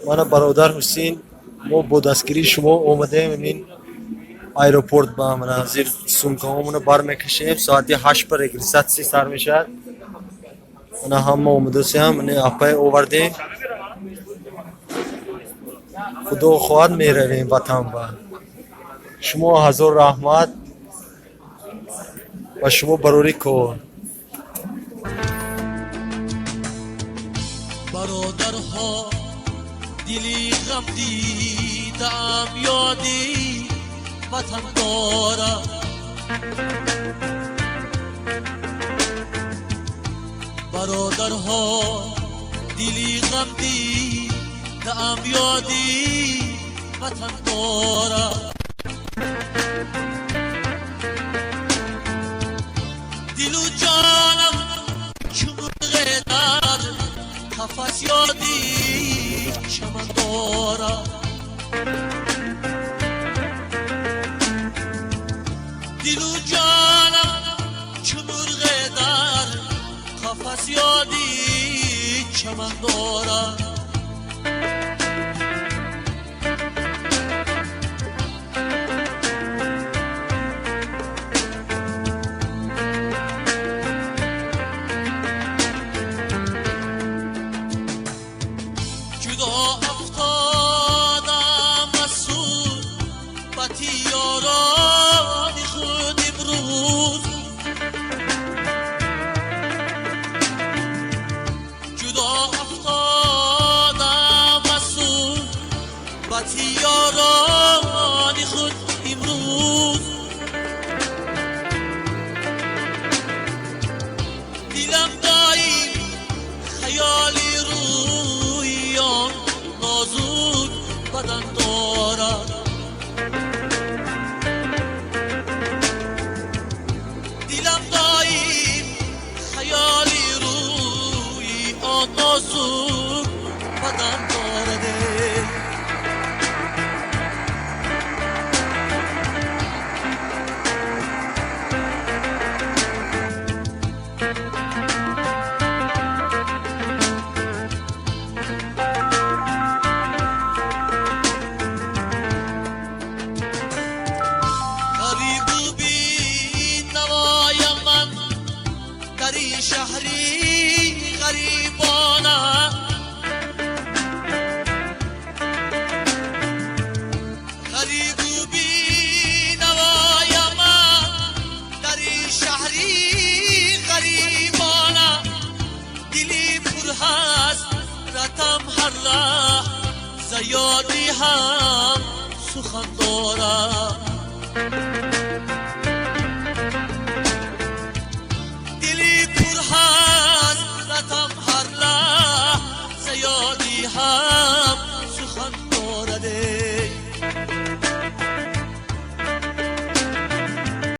من برادر حسین، ما با دستگیری شما اومدیم این ایروپورت با مناظر سومکامون بار میکشیم. ساعت 8 پر رگرساتی سر میشه. من هم اومده سیم من اپای آوردیم. خدا خواهد میرویم وطن با شما. هزار رحمت و شما بروری کن. برادرها دلی غم دیدم یادی وطن دارم. برادرها دلی غم دیدم یادی وطن دارم. دل و جانم چمرغ در قفس یادی چمن دارم. دل و جانم چمرغ در قفس یادی چمن دارم. یارانی خود امروز دیلم دایم خیالی رویان نازک بدن دارد. دیلم دایم خیالی رویان نازک بدن دارد. شهری غریبانه غریب و بی نوای من در شهری غریبانه دلی پر هست رتم هر ره زیادی هم سخن دارم.